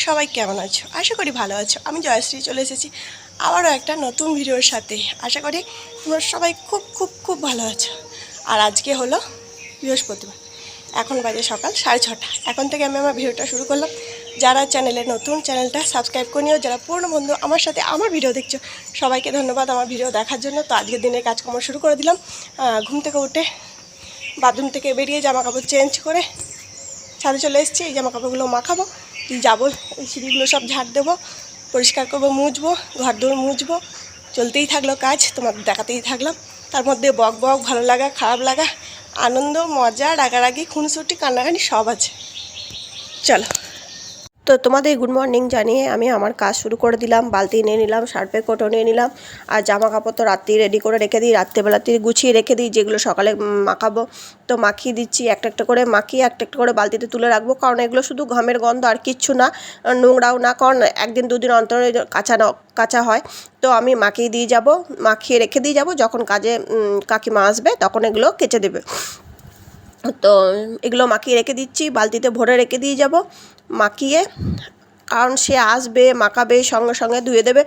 সবাই কেমন আছো? আশা করি ভালো আছো। আমি জয়শ্রী চলে এসেছি আবারও একটা নতুন ভিডিওর সাথে। আশা করি তোমরা সবাই খুব খুব খুব ভালো আছো। আর আজকে হলো বৃহস্পতিবার, এখন বাজে সকাল 6:30। এখন থেকে আমি আমার ভিডিওটা শুরু করলাম। যারা চ্যানেলে নতুন, চ্যানেলটা সাবস্ক্রাইব করে নিও। যারা পুরনো বন্ধু আমার সাথে আমার ভিডিও দেখছো, সবাইকে ধন্যবাদ আমার ভিডিও দেখার জন্য। তো আজকের দিনের কাজকর্ম শুরু করে দিলাম। ঘুম থেকে উঠে বাথরুম থেকে বেরিয়ে জামা কাপড় চেঞ্জ করে ছাদে চলে এসেছি। এই জামা কাপড়গুলো মাখাবো, যাবো এই সিঁড়িগুলো সব ঝাড় দেবো, পরিষ্কার করবো, মুছবো, ঘর দৌড় মুছবো। চলতেই থাকলো কাজ, তোমাদের দেখাতেই থাকলাম। তার মধ্যে বক বক, ভালো লাগা, খারাপ লাগা, আনন্দ, মজা, রাগারাগি, খুনসুটি, কান্নাকানি সব আছে। চলো, তো তোমাদের গুড মর্নিং জানিয়ে আমি আমার কাজ শুরু করে দিলাম। বালতি নিয়ে নিলাম, সার্ফের কোটো নিয়ে নিলাম। আর জামা কাপড় তো রাত্রি রেডি করে রেখে দিই, রাত্রেবেলাতে গুছিয়ে রেখে দিই, যেগুলো সকালে মাখাবো। তো মাখিয়ে দিচ্ছি, একটা একটা করে মাখিয়ে একটা একটা করে বালতিতে তুলে রাখবো। কারণ এগুলো শুধু ঘামের গন্ধ, আর কিচ্ছু না, নোংরাও না। কারণ একদিন দুদিন অন্তর কাঁচা হয়। তো আমি মাখিয়ে দিয়ে যাব, মাখিয়ে রেখে দিয়ে যাব। যখন কাজে কাকিমা আসবে তখন এগুলো কেচে দেবে। তো এগুলো মাখিয়ে রেখে দিচ্ছি, বালতিতে ভরে রেখে দিয়ে যাব মাখিয়ে। কারণ সে আসবে, মাখাবে, সঙ্গে সঙ্গে ধুয়ে দেবে।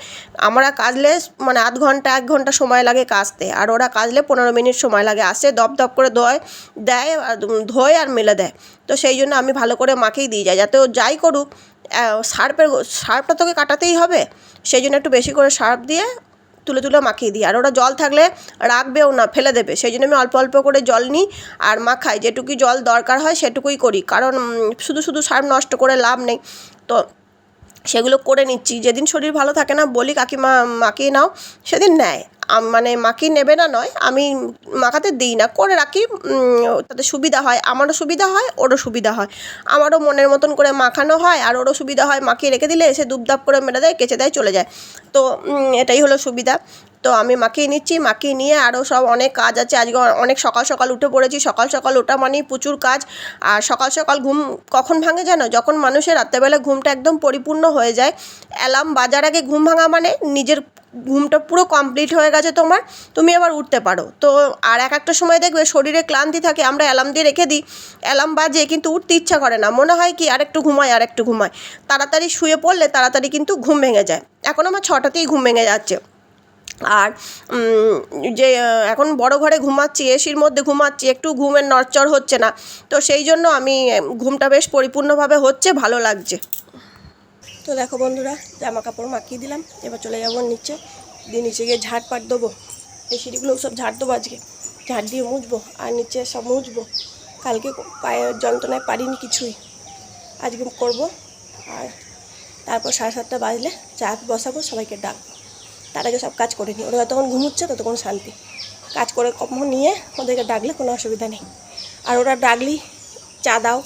আমরা কাচলে মানে আধ ঘন্টা 1 ঘন্টা সময় লাগে কাচতে, আর ওরা কাচলে 15 মিনিট সময় লাগে। আসে দপ দপ করে দেয় আর ধোয় আর মেলে দেয়। তো সেই জন্য আমি ভালো করে মাখিয়ে দিয়ে যাই, যাতে ও যাই করুক সার্ফটা তোকে কাটাতেই হবে। সেই জন্য একটু বেশি করে সার্ফ দিয়ে তুলে তুলে মাখিয়ে দিই। আর ওরা জল থাকলে রাখবেও না, ফেলে দেবে। সেই জন্য আমি অল্প অল্প করে জল নিই আর মাখাই। যেটুকুই জল দরকার হয় সেটুকুই করি, কারণ শুধু শুধু সার্ফ নষ্ট করে লাভ নেই। তো সেগুলো করে নিচ্ছি। যেদিন শরীর ভালো থাকে না বলি কাকিমা মাখিয়ে নাও, সেদিন নেয়। মানে মাখিয়ে নেবে না নয়, আমি মাখাতে দিই না, করে রাখি। তাতে সুবিধা হয়, আমারও সুবিধা হয়, ওরও সুবিধা হয়। আমারও মনের মতন করে মাখানো হয়, আর ওরও সুবিধা হয়। মাখিয়ে রেখে দিলে এসে দুপদাপ করে মেরে দেয়, কেচে দেয়, চলে যায়। তো এটাই হলো সুবিধা। তো আমি মাখিয়ে নিচ্ছি, মাখিয়ে নিয়ে আরও সব অনেক কাজ আছে। আজকে অনেক সকাল সকাল উঠে পড়েছি। সকাল সকাল ওঠা মানেই প্রচুর কাজ। আর সকাল সকাল ঘুম কখন ভাঙে জানো? যখন মানুষের রাত্রেবেলা ঘুমটা একদম পরিপূর্ণ হয়ে যায়। অ্যালার্ম বাজার আগে ঘুম ভাঙা মানে নিজের ঘুমটা পুরো কমপ্লিট হয়ে গেছে তোমার, তুমি আবার উঠতে পারো। তো আর একটা সময় দেখবে শরীরে ক্লান্তি থাকে, আমরা অ্যালার্ম দিয়ে রেখে দিই, অ্যালার্ম বাজে কিন্তু উঠতে ইচ্ছা করে না, মনে হয় কি আরেকটু ঘুমায়। তাড়াতাড়ি শুয়ে পড়লে তাড়াতাড়ি কিন্তু ঘুম ভেঙে যায়। এখন আমার 6টাতেই ঘুম ভেঙে যাচ্ছে। আর যে এখন বড় ঘরে ঘুমাচ্ছি, এসির মধ্যে ঘুমাচ্ছি, একটু ঘুমের নড়চড় হচ্ছে না। তো সেই জন্য আমি ঘুমটা বেশ পরিপূর্ণভাবে হচ্ছে, ভালো লাগছে। তো দেখো বন্ধুরা, জামা কাপড় মাখিয়ে দিলাম। এবার চলে যাবো নিচে, দিয়ে নিচে গিয়ে ঝাড় দেবো। এই সিঁড়িগুলো সব ঝাড় দেবো আজকে, ঝাড় দিয়ে মুছবো। আর নিচে সব মুছবো। কালকে পায়ের যন্ত্রণায় পারিনি কিছুই, আজকে করব। আর তারপর 7:30 বাজলে চা বসাবো, সবাইকে ডাকবো। তার আগে সব কাজ করে নিই। ওরা যতক্ষণ ঘুমোচ্ছে ততক্ষণ শান্তি। কাজ করে কখন নিয়ে ওদেরকে ডাকলে কোনো অসুবিধা নেই। আর ওরা ডাকলেই চা দাও,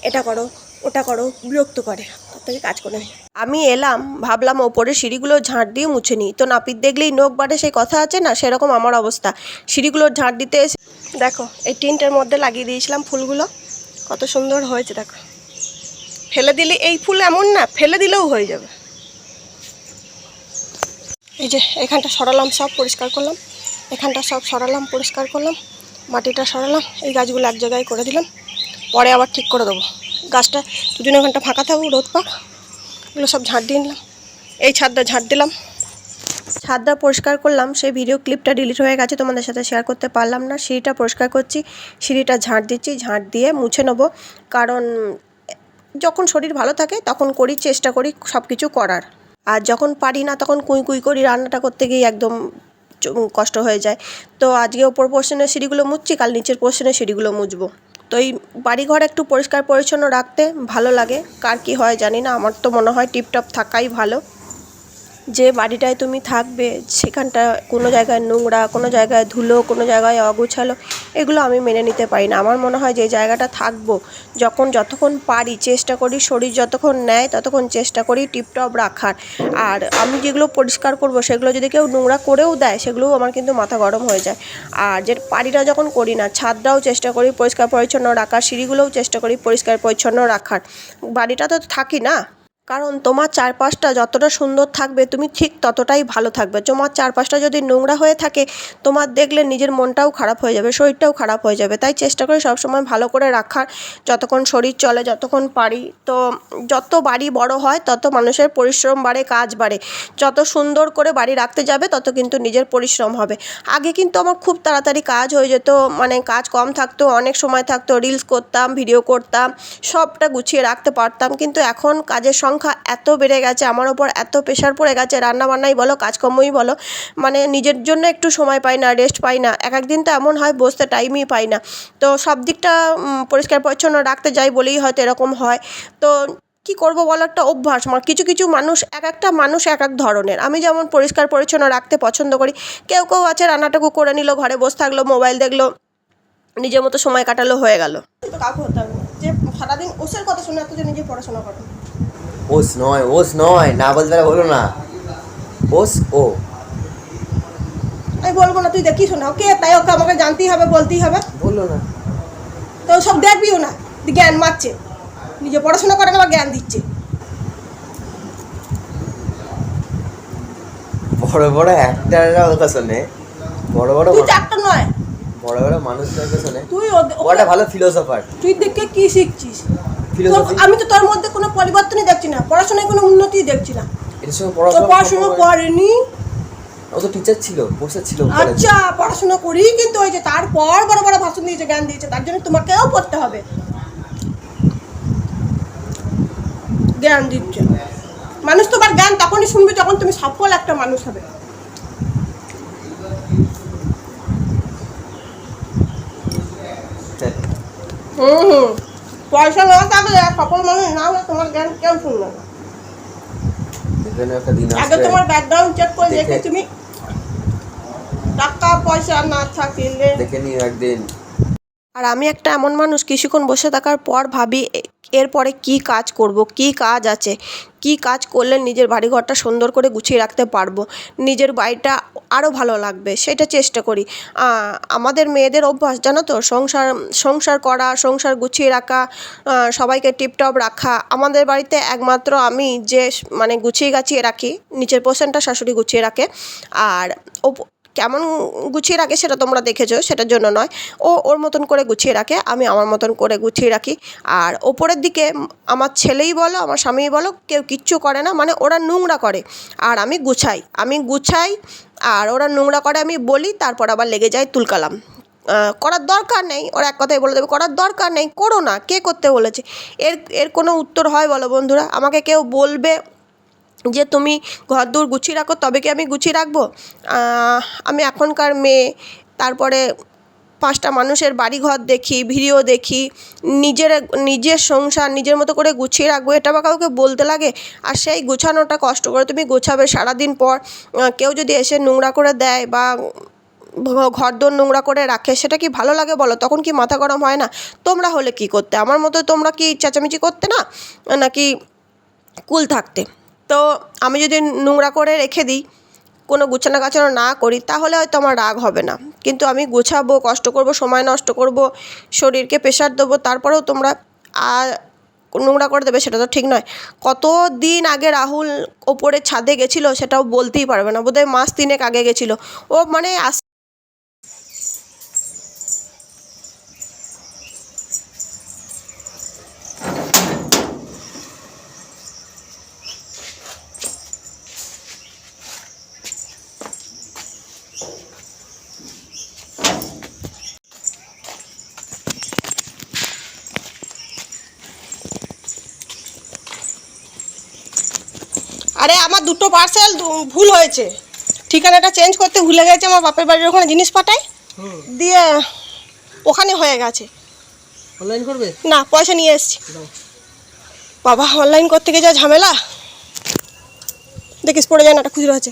এটা করো, ওটা করো, বিরক্ত করে। তার থেকে কাজ করে নিই। আমি এলাম, ভাবলাম ওপরে সিঁড়িগুলো ঝাঁট দিয়ে মুছে নিই। তো নাপিত দেখলেই নখ বাড়ে, সেই কথা আছে না, সেরকম আমার অবস্থা। সিঁড়িগুলো ঝাঁট দিতে এসে দেখো এই টিনটার মধ্যে লাগিয়ে দিয়েছিলাম ফুলগুলো, কত সুন্দর হয়েছে দেখো। ফেলে দিলে এই ফুল এমন না, ফেলে দিলেও হয়ে যাবে। এই যে এখানটা সরালাম, সব পরিষ্কার করলাম। এখানটা সব সরালাম, পরিষ্কার করলাম। মাটিটা সরালাম, এই গাছগুলো এক জায়গায় করে দিলাম। পরে আবার ঠিক করে দেবো। গাছটা 2-3 ঘন্টা ফাঁকা থাকুক, রোদ পাক। এগুলো সব ঝাঁট দিয়ে নিলাম। এই ছাদটা ঝাঁট দিলাম, ছাদটা পরিষ্কার করলাম। সেই ভিডিও ক্লিপটা ডিলিট হয়ে গেছে, তোমাদের সাথে শেয়ার করতে পারলাম না। সিঁড়িটা পরিষ্কার করছি, সিঁড়িটা ঝাঁট দিচ্ছি, ঝাঁট দিয়ে মুছে নেবো। কারণ যখন শরীর ভালো থাকে তখন চেষ্টা করি সব কিছু করার। আর যখন পারি না তখন কুই করি, রান্নাটা করতে গিয়ে একদম কষ্ট হয়ে যায়। তো আজকে ওপর পোর্শনের সিঁড়িগুলো মুছছি, কাল নিচের পোর্শনের সিঁড়িগুলো মুছবো। তো এই বাড়িঘর একটু পরিষ্কার পরিচ্ছন্ন রাখতে ভালো লাগে। কার কী হয় জানি না, আমার তো মনে হয় টিপটপ থাকাই ভালো। যে বাড়িটায় তুমি থাকবে সেখানটা কোনো জায়গায় নোংরা, কোনো জায়গায় ধুলো, কোনো জায়গায় অগোছালো, এগুলো আমি মেনে নিতে পারি না। আমার মনে হয় যে জায়গাটা থাকবো, যতক্ষণ পারি চেষ্টা করি, শরীর যতক্ষণ নেয় ততক্ষণ চেষ্টা করি টিপটপ রাখার। আর আমি যেগুলো পরিষ্কার করব সেগুলো যদি কেউ নোংরা করেও দেয়, সেগুলোও আমার কিন্তু মাথা গরম হয়ে যায়। আর যে বাড়িটা যখন করি না, ছাদটাও চেষ্টা করি পরিষ্কার পরিচ্ছন্ন রাখার, সিঁড়িগুলোও চেষ্টা করি পরিষ্কার পরিচ্ছন্ন রাখার। বাড়িটা তো থাকি না, কারণ তোমার চারপাশটা যতটা সুন্দর থাকবে তুমি ঠিক ততটাই ভালো থাকবে। তোমার চারপাশটা যদি নোংরা হয়ে থাকে তোমার দেখলে নিজের মনটাও খারাপ হয়ে যাবে, শরীরটাও খারাপ হয়ে যাবে। তাই চেষ্টা করি সবসময় ভালো করে রাখার, যতক্ষণ শরীর চলে, যতক্ষণ পারি। তো যত বাড়ি বড় হয় তত মানুষের পরিশ্রম বাড়ে, কাজ বাড়ে। যত সুন্দর করে বাড়ি রাখতে যাবে তত কিন্তু নিজের পরিশ্রম হবে। আগে কিন্তু আমার খুব তাড়াতাড়ি কাজ হয়ে যেত, মানে কাজ কম থাকতো, অনেক সময় থাকতো, রিলস করতাম, ভিডিও করতাম, সবটা গুছিয়ে রাখতে পারতাম। কিন্তু এখন কাজের সংখ্যা এত বেড়ে গেছে, আমার ওপর এত প্রেশার পড়ে গেছে, রান্নাবান্নাই বলো, কাজকর্মই বলো, মানে নিজের জন্য একটু সময় পাই না, রেস্ট পাই না। এক একদিন তো এমন হয় বসতে টাইমই পাই না। তো সব দিকটা পরিষ্কার পরিচ্ছন্ন রাখতে যাই বলেই হয়তো এরকম হয়। তো কী করবো বলো, একটা অভ্যাস আমার। কিছু কিছু মানুষ, এক একটা মানুষ এক এক ধরনের। আমি যেমন পরিষ্কার পরিচ্ছন্ন রাখতে পছন্দ করি, কেউ কেউ আছে রান্নাটুকু করে নিল, ঘরে বসে থাকলো, মোবাইল দেখলো, নিজের মতো সময় কাটালো, হয়ে গেল। তো কাউকে হতে হবে না যে সারাদিন ওসের কথা শুনে এত যে নিজে পড়াশোনা করো। ওস নয়, না বলতে পারে হলো না। ওস ও। আমি বলবো না, তুই দেখিস না ওকে, তাই ওকে আমাকে জানতেই হবে, বলতেই হবে। বললো না। তো সব দেখবিও না, জ্ঞান মারছে, নিজে পড়াশোনা করে না আবার জ্ঞান দিচ্ছে। বড় বড় অ্যাক্টাররা ওর কথা শোনে, বড় বড় তুই চারটা নয়, বড় বড় মানুষদের কথা শোনে। তুই ওটা ভালো ফিলোসফার। তুই দেখে কি শিখছিস? ফিলোসফি। আমি তো তোর মধ্যে কোনো পরিবর্তনই দেখছি না, পড়াশোনায় কোনো উন্নতি দেখছি না। এর সঙ্গে পড়াশোনা করেনি, ও তো টিচার ছিল, প্রফেসর ছিল। আচ্ছা পড়াশোনা করি, কিন্তু ওই যে তারপর বড় বড় ভাষণ দিয়েছে, জ্ঞান দিয়েছে, তার জন্য তোমাকেও পড়তে হবে। জ্ঞান দিচ্ছে মানুষ, তোমার জ্ঞান তখনই শুনবে যখন তুমি সফল একটা মানুষ হবে। হুম, পয়সা না থাকলে সফল মানুষ না হলে তোমার জ্ঞান কেউ শুনবে না। আগে তোমার ব্যাকগ্রাউন্ড চেক করে দেখে তুমি, টাকা পয়সা না থাকলে দেখে নিও একদিন। আর আমি একটা এমন মানুষ, কিছুক্ষণ বসে থাকার পর ভাবি এরপরে কি কাজ করব, কি কাজ আছে, কি কাজ করলে নিজের বাড়িঘরটা সুন্দর করে গুছিয়ে রাখতে পারবো, নিজের বাড়িটা আরও ভালো লাগবে, সেটা চেষ্টা করি। আমাদের মেয়েদের অভ্যাস জানো তো, সংসার করা, সংসার গুছিয়ে রাখা, সবাইকে টিপটপ রাখা। আমাদের বাড়িতে একমাত্র আমি যে মানে গুছিয়ে গাছিয়ে রাখি, নিচের পোর্শনটা শাশুড়ি গুছিয়ে রাখে। আর কেমন গুছিয়ে রাখে সেটা তোমরা দেখেছো, সেটার জন্য নয়, ওর মতন করে গুছিয়ে রাখে, আমি আমার মতন করে গুছিয়ে রাখি। আর ওপরের দিকে আমার ছেলেই বলো, আমার স্বামীই বলো, কেউ কিচ্ছু করে না, মানে ওরা নোংরা করে আর আমি গুছাই আর ওরা নোংরা করে, আমি বলি, তারপর আবার লেগে যায় তুলকালাম। করার দরকার নেই, ওরা এক কথাই বলে দেবে করার দরকার নেই, করো না, কে করতে বলেছে? এর কোনো উত্তর হয় বলো বন্ধুরা? আমাকে কেউ বলবে যে তুমি ঘরদোর গুছিয়ে রাখো, তবে কি আমি গুছিয়ে রাখবো? আমি এখনকার মেয়ে, তারপরে 5টা মানুষের বাড়িঘর দেখি, ভিডিও দেখি, নিজের সংসার নিজের মতো করে গুছিয়ে রাখবো, এটা বা কাউকে বলতে লাগে? আর সেই গোছানোটা কষ্ট করে তুমি গোছাবে, সারাদিন পর কেউ যদি এসে নোংরা করে দেয় বা ঘরদোর নোংরা করে রাখে, সেটা কি ভালো লাগে বলো? তখন কি মাথা গরম হয় না? তোমরা হলে কি করতে? আমার মতো তোমরা কি চেঁচামেচি করতে না, নাকি কুল থাকতে? তো আমি যদি নোংরা করে রেখে দিই, কোনো গুছানো গাছানো না করি, তাহলে হয়তো আমার রাগ হবে না। কিন্তু আমি গোছাবো, কষ্ট করব, সময় নষ্ট করব, শরীরকে প্রেশার দেবো, তারপরেও তোমরা নোংরা করে দেবে, সেটা তো ঠিক নয়। কত দিন আগে রাহুল ওপরে ছাদে গেছিলো সেটাও বলতেই পারবে না, বোধহয় মাস 3 আগে গেছিলো। ও মানে আরে আমার 2টো পার্সেল ভুল হয়েছে, ঠিকানাটা চেঞ্জ করতে ভুলে গেছে, আমার বাপের বাড়ির ওখানে জিনিস পাঠাই দিয়ে ওখানে হয়ে গেছে। অনলাইন করবে না, পয়সা নিয়ে এসেছি। বাবা, অনলাইন করতে গিয়ে যা ঝামেলা, দেখিস পড়ে যায় না, একটা খুচরো আছে।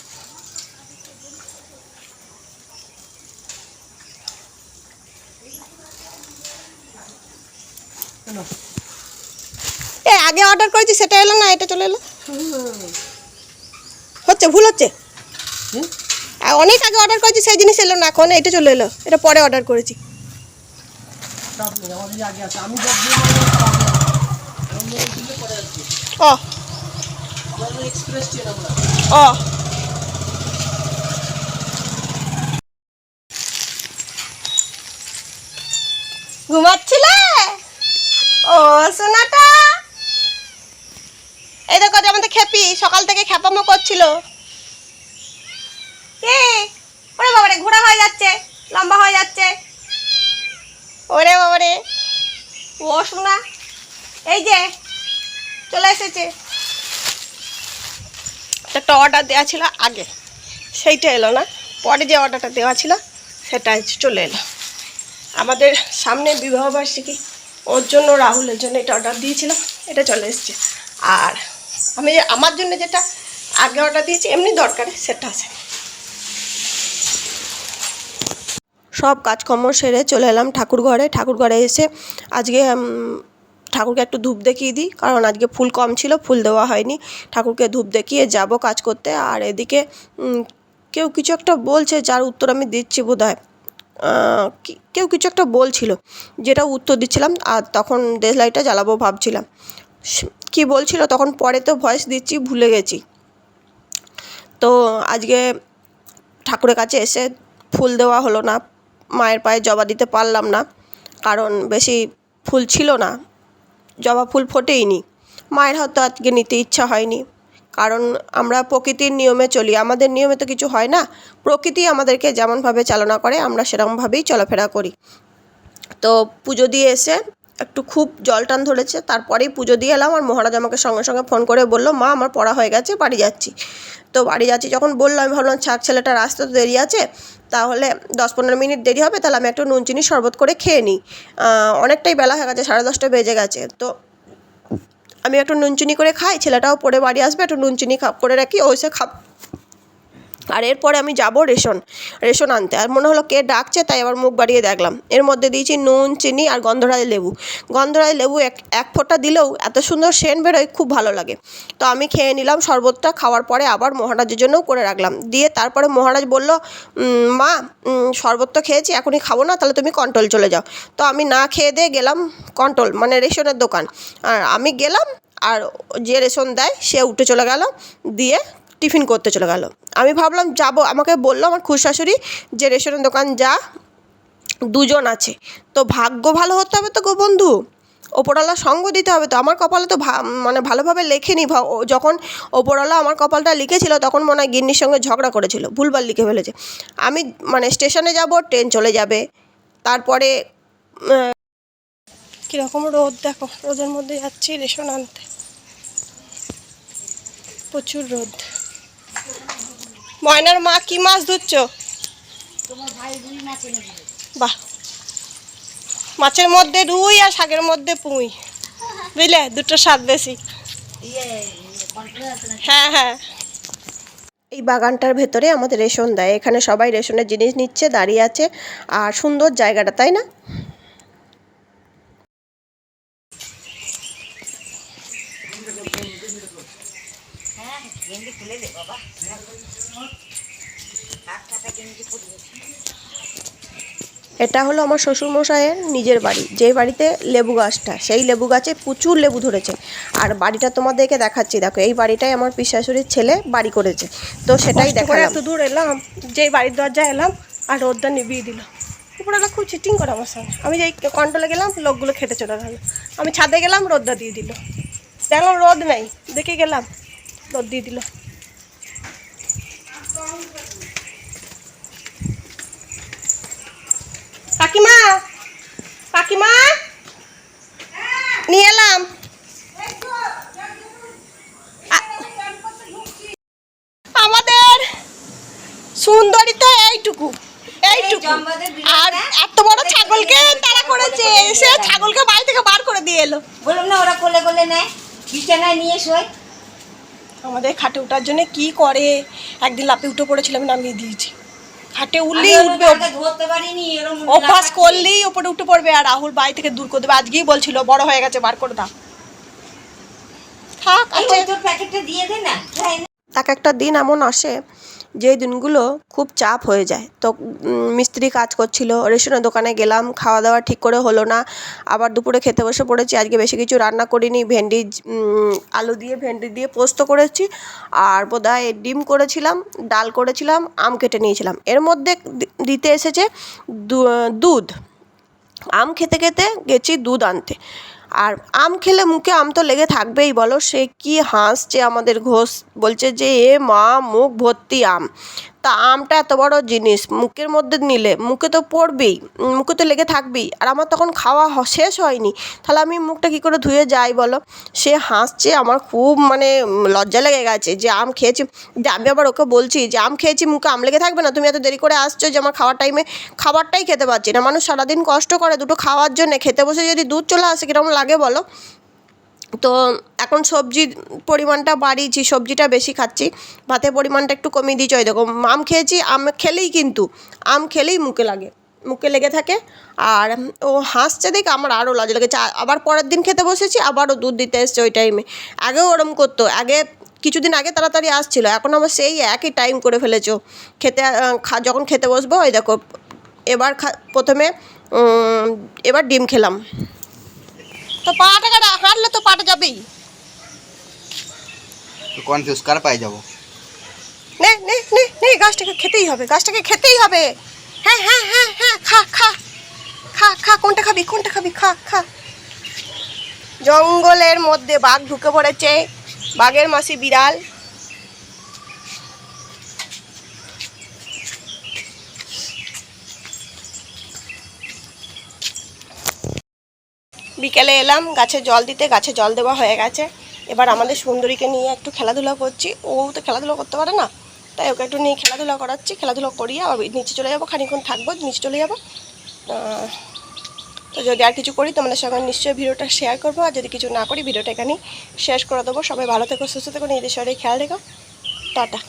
আগে অর্ডার করেছি সেটা এলো না, এটা চলে এলো। হচ্ছে ভুল হচ্ছে, অনেক আগে অর্ডার করেছি সেই জিনিস এলো না, এখন এটা চলে এলো, এটা পরে অর্ডার করেছি। ও ও ঘুমাচ্ছিলে? ও সোনাটা, এই দেখো আমাদের খেপি সকাল থেকে খেপামো করছিল। কে? ওরে বাবারে, ঘোড়া হয়ে যাচ্ছে, লম্বা হয়ে যাচ্ছে। ওরে বাবারে, ও সোনা, এই যে চলে এসেছে। একটা অর্ডার দেওয়া ছিল আগে, সেইটা এলো না, পরে যে অর্ডারটা দেওয়া ছিল সেটা চলে এলো। আমাদের সামনে বিবাহবার্ষিকী, ওর জন্য রাহুলের জন্য এটা অর্ডার দিয়েছিলাম, এটা চলে এসেছে। আর আমি আমার জন্য যেটা আগে অর্ডার দিয়েছি এমনি দরকারে, সেটা আছে। সব কাজকর্ম সেরে চলে এলাম ঠাকুর ঘরে। ঠাকুর ঘরে এসে আজকে ঠাকুরকে একটু ধূপ দেখিয়ে দিই, কারণ আজকে ফুল কম ছিল, ফুল দেওয়া হয়নি। ঠাকুরকে ধূপ দেখিয়ে যাব কাজ করতে। আর এদিকে কেউ কিছু একটা বলছে, যার উত্তর আমি দিচ্ছি বোধ হয়। কেউ কিছু একটা বলছিল, যেটা উত্তর দিচ্ছিলাম, আর তখন দেশলাইটটা জ্বালাবো ভাবছিলাম। কি বলছিল তখন, পরে তো ভয়েস দিচ্ছি, ভুলে গেছি। তো আজকে ঠাকুরের কাছে এসে ফুল দেওয়া হলো না, মায়ের পায়ে জবা দিতে পারলাম না, কারণ বেশি ফুল ছিল না, জবা ফুল ফোটেইনি। মায়ের হয়তো আজকে নিতে ইচ্ছা হয়নি, কারণ আমরা প্রকৃতির নিয়মে চলি, আমাদের নিয়মে তো কিছু হয় না। প্রকৃতি আমাদেরকে যেমনভাবে চালনা করে আমরা সেরকমভাবেই চলাফেরা করি। তো পুজো দিয়ে এসে একটু খুব জল টান ধরেছে, তারপরেই পুজো দিয়ে এলাম। আর মহারাজ আমাকে সঙ্গে সঙ্গে ফোন করে বললো, মা আমার পড়া হয়ে গেছে, বাড়ি যাচ্ছি। তো বাড়ি যাচ্ছি যখন বললো, আমি ভাবলাম ছাক, ছেলেটার আসতে তো দেরি আছে, তাহলে 10-15 মিনিট দেরি হবে, তাহলে আমি একটু নুন চিনি শরবত করে খেয়ে নিই। অনেকটাই বেলা হয়ে গেছে, 10:30 বেজে গেছে। তো আমি একটু নুন চিনি করে খাই, ছেলেটাও পরে বাড়ি আসবে, একটু নুন চিনি করে রাখি, ও এসে আর এরপরে আমি যাব রেশন আনতে। আর মনে হলো কে ডাকছে, তাই আবার মুখ বাড়িয়ে দেখলাম। এর মধ্যে দিয়েছি নুন, চিনি আর গন্ধরাজ লেবু এক ফোঁটা দিলেও এত সুন্দর সেন্ট বেরোয়, খুব ভালো লাগে। তো আমি খেয়ে নিলাম শরবতটা, খাওয়ার পরে আবার মহারাজের জন্যও করে রাখলাম। দিয়ে তারপরে মহারাজ বলল, মা শরবত তো খেয়েছি, এখনই খাবো না, তাহলে তুমি কন্ট্রোল চলে যাও। তো আমি না খেয়ে দিয়ে গেলাম কন্ট্রোল, মানে রেশনের দোকান। আর আমি গেলাম, আর যে রেশন দেয় সে উঠে চলে গেল, দিয়ে টিফিন করতে চলে গেল। আমি ভাবলাম যাব, আমাকে বললো আমার খুড়শাশুড়ি যে রেশনের দোকান যা, 2 জন আছে, তো ভাগ্য ভালো হতে হবে তো গো বন্ধু, ওপরওয়ালা সঙ্গ দিতে হবে তো। আমার কপালে তো মানে ভালোভাবে লেখেনি। যখন ওপরওয়ালা আমার কপালটা লিখেছিল, তখন মনে হয় গিন্নির সঙ্গে ঝগড়া করেছিল, ভুলভাল লিখে ফেলেছে। আমি মানে স্টেশনে যাব, ট্রেন চলে যাবে, তারপরে কীরকম রোদ দেখো, রোদের মধ্যে যাচ্ছি রেশন আনতে, প্রচুর রোদ। ময়নার মা কি মাছ ধুচ্ছ? বাহ, মাছের মধ্যে রুই আর শাকের মধ্যে পুঁই, বুঝলে, দুটো স্বাদ বেশি। হ্যাঁ হ্যাঁ, এই বাগানটার ভেতরে আমাদের রেশন দেয়, এখানে সবাই রেশনের জিনিস নিচ্ছে, দাঁড়িয়ে আছে। আর সুন্দর জায়গাটা, তাই না? এটা হলো আমার শ্বশুরমশাইয়ের নিজের বাড়ি, যেই বাড়িতে লেবু গাছটা, সেই লেবু গাছে প্রচুর লেবু ধরেছে। আর বাড়িটা তোমাদেরকে দেখাচ্ছি, দেখো এই বাড়িটাই আমার পিসশাশুড়ির ছেলে বাড়ি করেছে, তো সেটাই দেখালাম। এত দূর এলাম, যেই বাড়ির দরজা এলাম, আর রোদটা নিভিয়ে দিল। উপরওয়ালা খুব চিটিং করে আমার সঙ্গে। আমি যেই কন্ট্রোলে গেলাম, লোকগুলো খেতে চলে গেল। আমি ছাদে গেলাম, রোদটা দিয়ে দিল। দেখলাম রোদ নেই, দেখে গেলাম, রোদ দিয়ে দিল। কাকিমা, কাকিমা নিয়ে এলাম। আমাদের সুন্দরী তো এইটুকু, আর এত বড় ছাগলকে তারা করেছে, এসে ছাগলকে বাড়ি থেকে বার করে দিয়ে এলো। বললাম না, ওরা কোলে কোলে নেয়, বিছানায় নিয়ে শোয়। আমাদের খাটে ওঠার জন্য কি করে, একদিন লাফে উঠে পড়েছিলাম, নামিয়ে দিয়েছি। খাটে উঠলেই উঠবে, ধরতে পারিনি, অভ্যাস করলেই ওপরে উঠে পড়বে। আর রাহুল বাড়ি থেকে দূর করে দেবে, আজকেই বলছিল বড় হয়ে গেছে, বার করে দাও। থাক, তোর প্যাকেটটা দিয়ে দে না। এক একটা দিন এমন আসে, যেই দিনগুলো খুব চাপ হয়ে যায়। তো মিস্ত্রি কাজ করছিল, রেশনের দোকানে গেলাম, খাওয়া দাওয়া ঠিক করে হলো না, আবার দুপুরে খেতে বসে পড়েছি। আজকে বেশি কিছু রান্না করিনি, আলু দিয়ে ভেন্ডি দিয়ে পোস্ত করেছি, আর বোধহয় ডিম করেছিলাম, ডাল করেছিলাম, আম কেটে নিয়েছিলাম। এর মধ্যে দিতে এসেছে দুধ। আম খেতে খেতে গেছি দুধ আনতে, আর আম খেলে মুখে আম তো লেগে থাকবেই বলো। সে কি হাসছে আমাদের ঘোষ, বলছে যে এ মা মুখ ভর্তি আম। তা আমটা এত বড় জিনিস, মুখের মধ্যে নিলে মুখে তো পড়বেই, মুখে তো লেগে থাকবেই। আর আমার তখন খাওয়া শেষ হয়নি, তাহলে আমি মুখটা কী করে ধুয়ে যাই বলো। সে হাসছে, আমার খুব মানে লজ্জা লেগে গেছে যে আম খেয়েছি। যে আমি আবার ওকে বলছি যে আম খেয়েছি, মুখে আম লেগে থাকবে না, তুমি এত দেরি করে আসছো যে আমার খাওয়ার টাইমে খাবারটাই খেতে পারছি না। মানুষ সারাদিন কষ্ট করে দুটো খাওয়ার জন্যে, খেতে বসে যদি দুধ চলে আসে কীরকম লাগে বলো। তো এখন সবজির পরিমাণটা বাড়িয়েছি, সবজিটা বেশি খাচ্ছি, ভাতের পরিমাণটা একটু কমিয়ে দিয়েছি। ওই দেখো আম খেয়েছি, আম খেলেই মুখে লেগে থাকে। আর ও হাসছে দেখে আমার আরও লজ্জা লেগেছে। আবার পরের দিন খেতে বসেছি, আবারও দুধ দিতে এসছে ওই টাইমে। আগেও ওরম করতো, কিছুদিন আগে তাড়াতাড়ি আসছিলো, এখন আমার সেই একই টাইম করে ফেলেছো যখন খেতে বসবো। ওই দেখো এবার প্রথমে এবার ডিম খেলাম। তো পাটা হাঁটলে তো পাটা যাবেই। তো কনফিউজ কার পায়ে যাবো? নে নে নে নে, গাছটাকে খেতেই হবে। হ্যাঁ হ্যাঁ হ্যাঁ হ্যাঁ, খা খা খা খা, কোনটা খাবি খা খা। জঙ্গলের মধ্যে বাঘ ঢুকে পড়েছে, বাঘের মাসি বিড়াল। বিকেলে এলাম গাছে জল দিতে, গাছে জল দেওয়া হয়ে গেছে। এবার আমাদের সুন্দরীকে নিয়ে একটু খেলাধুলা করছি। ও তো খেলাধুলা করতে পারে না, তাই ওকে একটু নিয়ে খেলাধুলা করাচ্ছি। খেলাধুলা করিয়ে আবার নিচে চলে যাবো, খানিকক্ষণ থাকবো, নিচে চলে যাবো। তো যদি আর কিছু করি তোমাদের সঙ্গে নিশ্চয়ই ভিডিওটা শেয়ার করবো, আর যদি কিছু না করি ভিডিওটা এখানেই শেষ করে দেবো। সবাই ভালো থেকো, সুস্থ থেকো, নিজেদের শরীরে খেয়াল রেখো। টাটা।